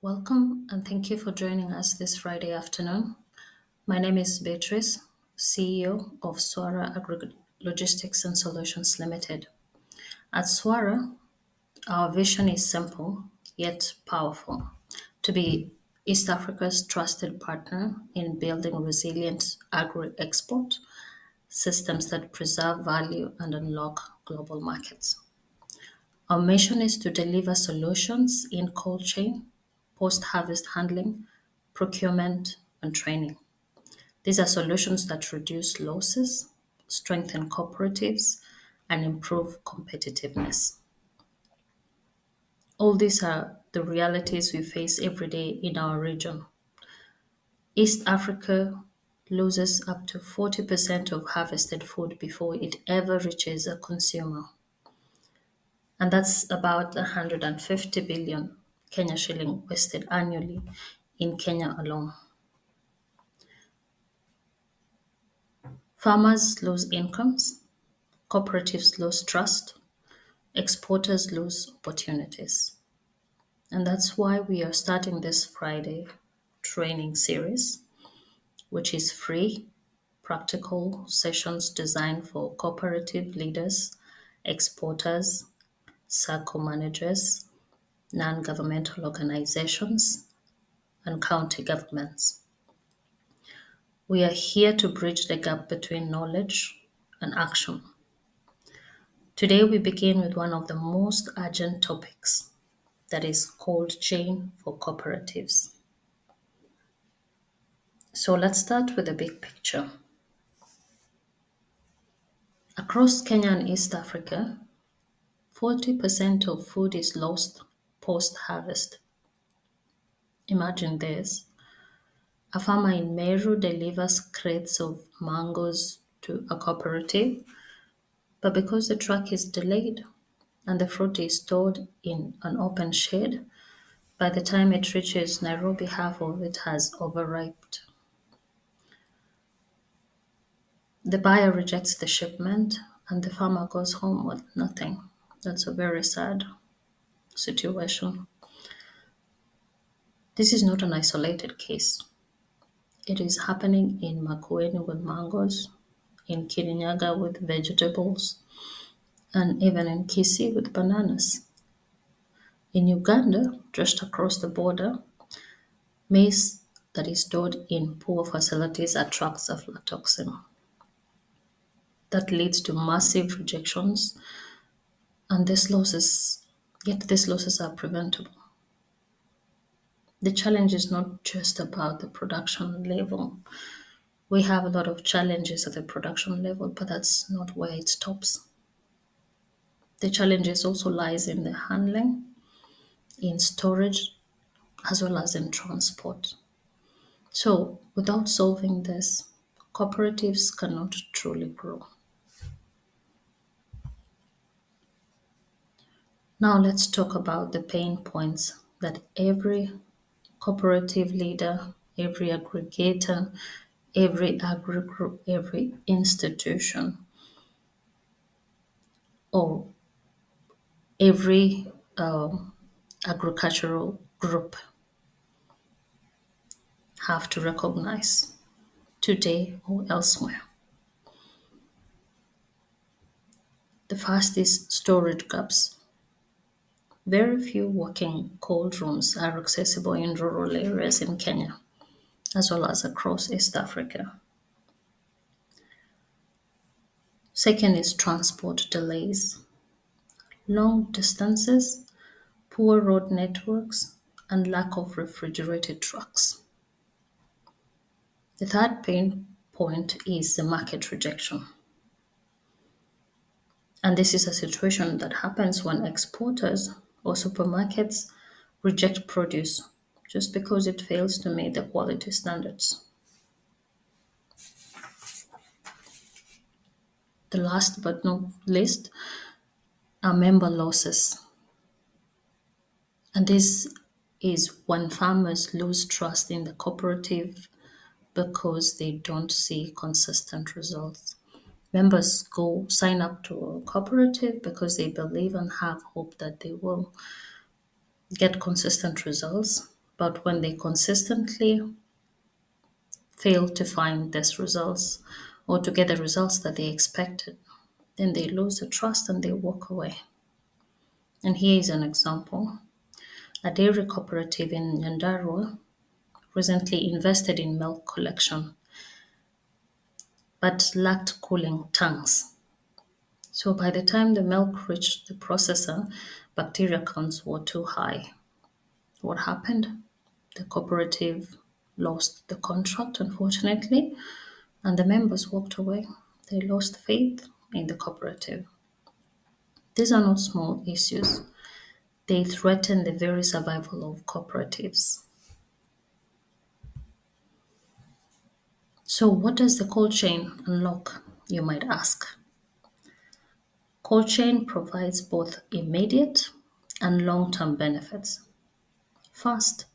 Welcome and thank you for joining us this Friday afternoon. My name is Beatrice, CEO of Swara AgriLogistics and Solutions Limited. At Swara, our vision is simple yet powerful to be East Africa's trusted partner in building resilient agri export systems that preserve value and unlock global markets. Our mission is to deliver solutions in cold chain, post harvest handling, procurement, and training. These are solutions that reduce losses, strengthen cooperatives, and improve competitiveness. All these are the realities we face every day in our region. East Africa loses up to 40% of harvested food before it ever reaches a consumer. And that's about 150 billion Kenya shilling wasted annually in Kenya alone. Farmers lose incomes, cooperatives lose trust, exporters lose opportunities. And that's why we are starting this Friday training series, which is free, practical sessions designed for cooperative leaders, exporters, SACCO managers, non governmental organizations, and county governments. We are here to bridge the gap between knowledge and action. Today, we begin with one of the most urgent topics, that is cold chain for cooperatives. So let's start with the big picture. Across Kenya and East Africa, 40% of food is lost post harvest. Imagine this: a farmer in Meru delivers crates of mangoes to a cooperative, but because the truck is delayed and the fruit is stored in an open shed, by the time it reaches Nairobi, half of it has overripened. The buyer rejects the shipment and the farmer goes home with nothing. That's a very sad situation. This is not an isolated case. It is happening in Makueni with mangoes, in Kirinyaga with vegetables, and even in Kisii with bananas. In Uganda, just across the border, maize that is stored in poor facilities attracts aflatoxin. That leads to massive rejections, and these losses are preventable. The challenge is not just about the production level. We have a lot of challenges at the production level, but that's not where it stops. The challenges also lies in the handling, in storage, as well as in transport. So, without solving this, cooperatives cannot truly grow. Now, let's talk about the pain points that every cooperative leader, every aggregator, every agri group, every institution, or every agricultural group have to recognize today or elsewhere. The first is storage gaps. Very few working cold rooms are accessible in rural areas in Kenya, as well as across East Africa. Second is transport delays. Long distances, poor road networks, and lack of refrigerated trucks. The third pain point is the market rejection. And this is a situation that happens when exporters or supermarkets reject produce just because it fails to meet the quality standards. The last but not least are member losses. And this is when farmers lose trust in the cooperative because they don't see consistent results. Members go sign up to a cooperative because they believe and have hope that they will get consistent results. But when they consistently fail to find these results or to get the results that they expected, then they lose the trust and they walk away. And here is an example. A dairy cooperative in Nyandarua recently invested in milk collection but lacked cooling tanks. So by the time the milk reached the processor, bacteria counts were too high. What happened? The cooperative lost the contract, unfortunately, and the members walked away. They lost faith in the cooperative. These are not small issues. They threaten the very survival of cooperatives. So, what does the cold chain unlock, you might ask? Cold chain provides both immediate and long term benefits. First,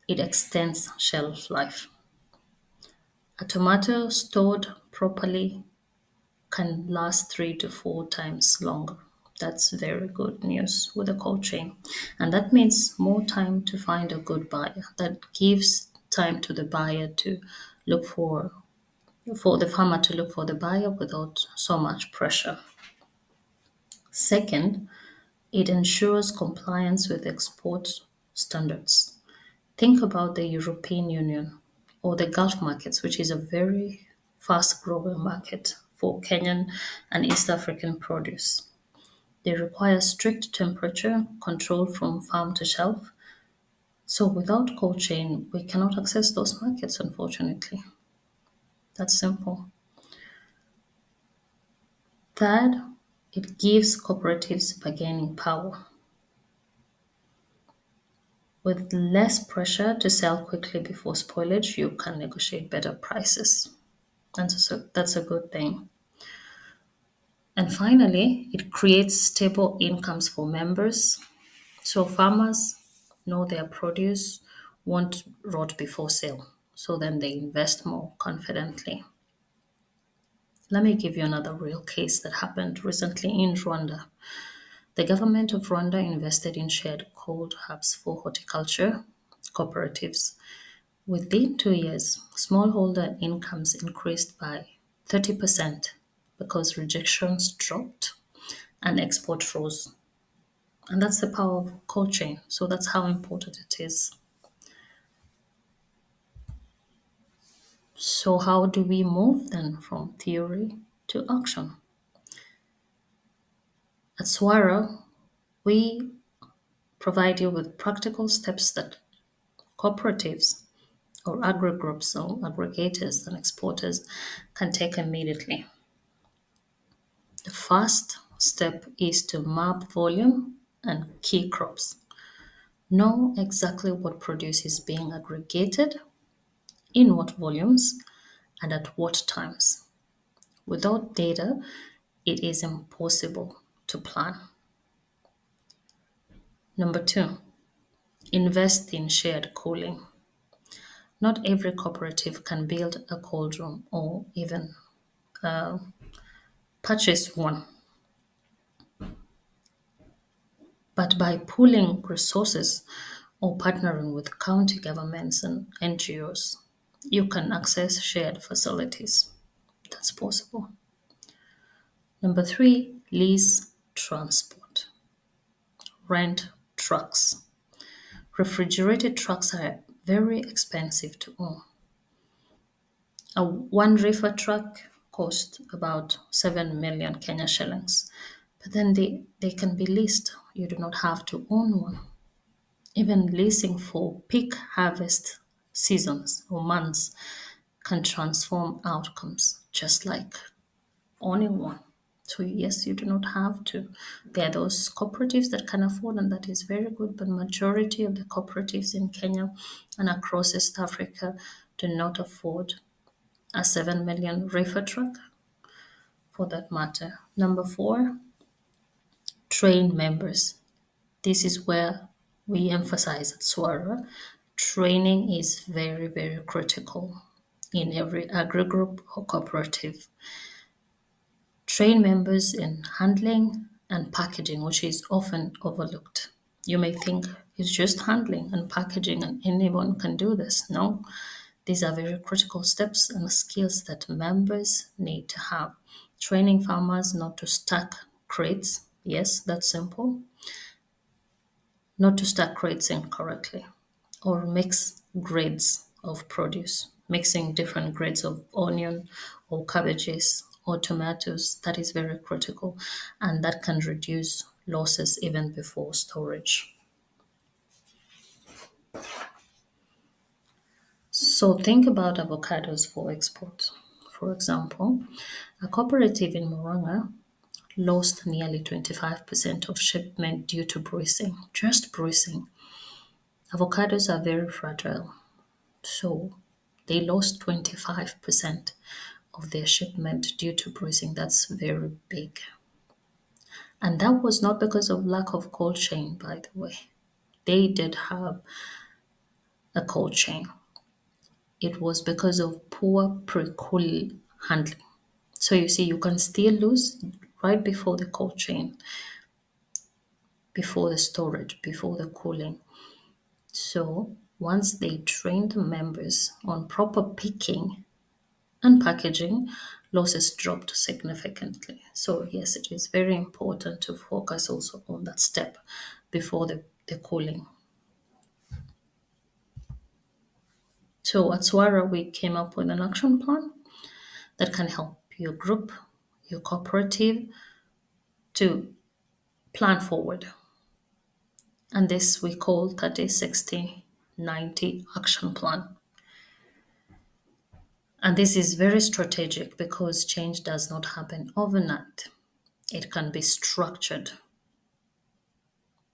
it extends shelf life. A tomato stored properly can last 3 to 4 times longer. That's very good news with a cold chain. And that means more time to find a good buyer. That gives time to the buyer to look for the farmer to look for the buyer without so much pressure. Second, it ensures compliance with export standards. Think about the European Union or the Gulf markets, which is a very fast growing market for Kenyan and East African produce. They require strict temperature control from farm to shelf. So without cold chain, we cannot access those markets, unfortunately. That's simple. Third, it gives cooperatives bargaining power. With less pressure to sell quickly before spoilage, you can negotiate better prices. And so that's a good thing. And finally, it creates stable incomes for members. So farmers know their produce won't rot before sale. So then they invest more confidently. Let me give you another real case that happened recently in Rwanda. The government of Rwanda invested in shared cold hubs for horticulture cooperatives. Within 2 years, smallholder incomes increased by 30% because rejections dropped and export rose. And that's the power of cold chain. So that's how important it is. So, how do we move then from theory to action? At Swara, we provide you with practical steps that cooperatives or agri groups or aggregators and exporters can take immediately. The first step is to map volume and key crops. Know exactly what produce is being aggregated, in what volumes, and at what times. Without data, it is impossible to plan. Number two, invest in shared cooling. Not every cooperative can build a cold room or even purchase one. But by pooling resources or partnering with county governments and NGOs, you can access shared facilities. That's possible. Number three, lease transport. Rent trucks. Refrigerated trucks are very expensive to own. A one reefer truck costs about 7 million Kenya shillings, but then they can be leased. You do not have to own one. Even leasing for peak harvest seasons or months can transform outcomes, just like owning one. So yes, you do not have to. There are those cooperatives that can afford, and that is very good. But majority of the cooperatives in Kenya and across East Africa do not afford a 7 million reefer truck, for that matter. Number four, train members. This is where we emphasize at Swara. Training is very, very critical in every agri group or cooperative. Train members in handling and packaging, which is often overlooked. You may think is just handling and packaging and anyone can do this. No, these are very critical steps and skills that members need to have. Training farmers not to stack crates. Yes, that's simple. Not to stack crates incorrectly or mix grades of produce, mixing different grades of onion or cabbages or tomatoes. That is very critical and that can reduce losses even before storage. So think about avocados for export. For example, a cooperative in Moranga lost nearly 25% of shipment due to bruising, just bruising. Avocados are very fragile, so they lost 25% of their shipment due to bruising. That's very big. And that was not because of lack of cold chain, by the way. They did have a cold chain. It was because of poor pre-cool handling. So you see, you can still lose right before the cold chain, before the storage, before the cooling. So once they trained members on proper picking and packaging, losses dropped significantly. So yes, it is very important to focus also on that step before the cooling. So at Swara, we came up with an action plan that can help your group, your cooperative to plan forward. And this we call 30, 60, 90 action plan. And this is very strategic because change does not happen overnight. It can be structured.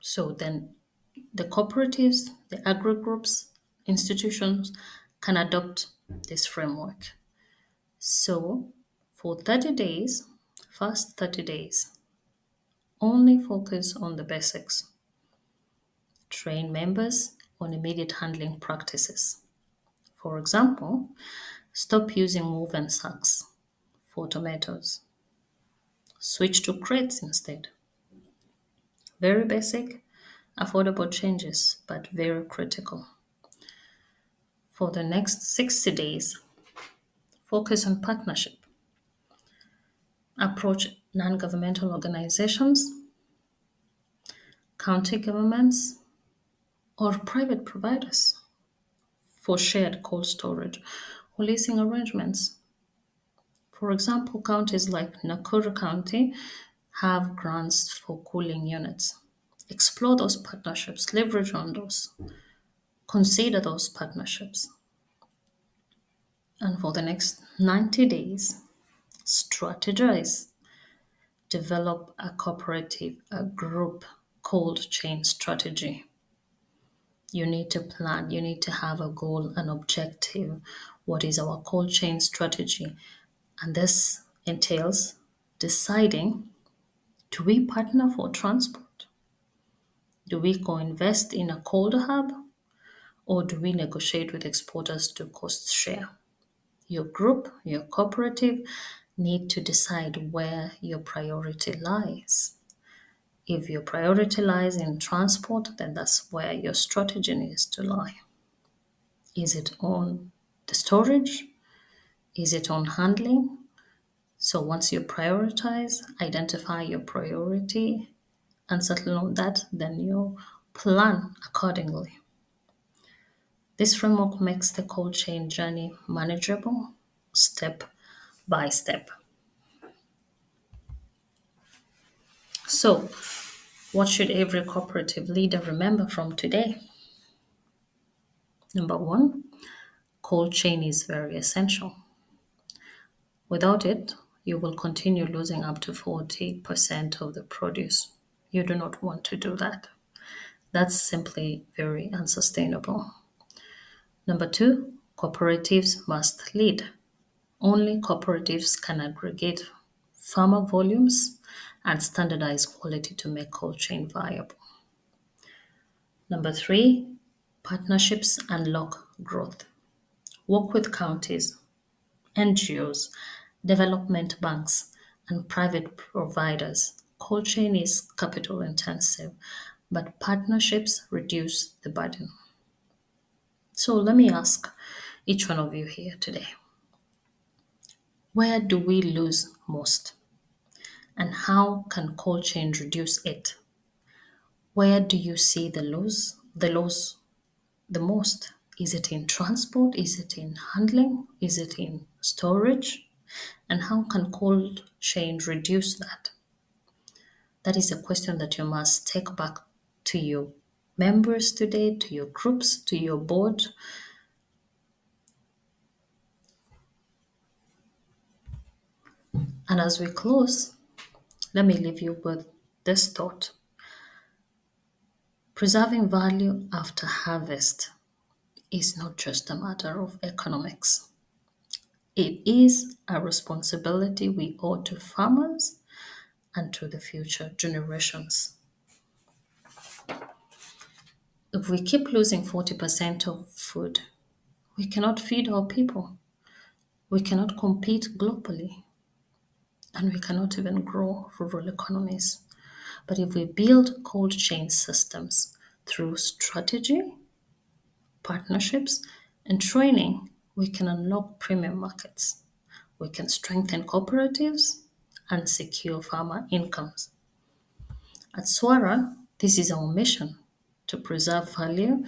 So then the cooperatives, the agri groups, institutions can adopt this framework. So for 30 days, first 30 days, only focus on the basics. Train members on immediate handling practices. For example, stop using woven sacks for tomatoes. Switch to crates instead. Very basic, affordable changes, but very critical. For the next 60 days, focus on partnership. Approach non governmental organizations, county governments, or private providers for shared cold storage or leasing arrangements. For example, counties like Nakuru County have grants for cooling units. Explore those partnerships, leverage on those, consider those partnerships. And for the next 90 days, strategize. Develop a cooperative, a group cold chain strategy. You need to plan, you need to have a goal, an objective. What is our cold chain strategy? And this entails deciding, do we partner for transport? Do we co invest in a cold hub? Or do we negotiate with exporters to cost share? Your group, your cooperative need to decide where your priority lies. If your priority lies in transport, then that's where your strategy needs to lie. Is it on the storage? Is it on handling? So once you prioritize, identify your priority and settle on that, then you plan accordingly. This framework makes the cold chain journey manageable step by step. So, what should every cooperative leader remember from today? Number one, cold chain is very essential. Without it, you will continue losing up to 40% of the produce. You do not want to do that. That's simply very unsustainable. Number two, cooperatives must lead. Only cooperatives can aggregate farmer volumes and standardize quality to make cold chain viable. Number three, partnerships unlock growth. Work with counties, NGOs, development banks, and private providers. Cold chain is capital intensive, but partnerships reduce the burden. So let me ask each one of you here today, where do we lose most? And how can cold chain reduce it? Where do you see the loss the most? Is it in transport? Is it in handling? Is it in storage? And how can cold chain reduce that? That is a question that you must take back to your members today, to your groups, to your board. And as we close, let me leave you with this thought. Preserving value after harvest is not just a matter of economics. It is a responsibility we owe to farmers and to the future generations. If we keep losing 40% of food, we cannot feed our people. We cannot compete globally. And we cannot even grow rural economies. But if we build cold chain systems through strategy, partnerships, and training, we can unlock premium markets. We can strengthen cooperatives and secure farmer incomes. At Swara, this is our mission to preserve value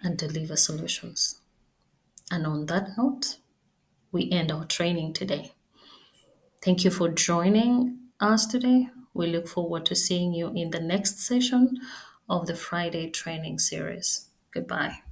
and deliver solutions. And on that note, we end our training today. Thank you for joining us today. We look forward to seeing you in the next session of the Friday training series. Goodbye.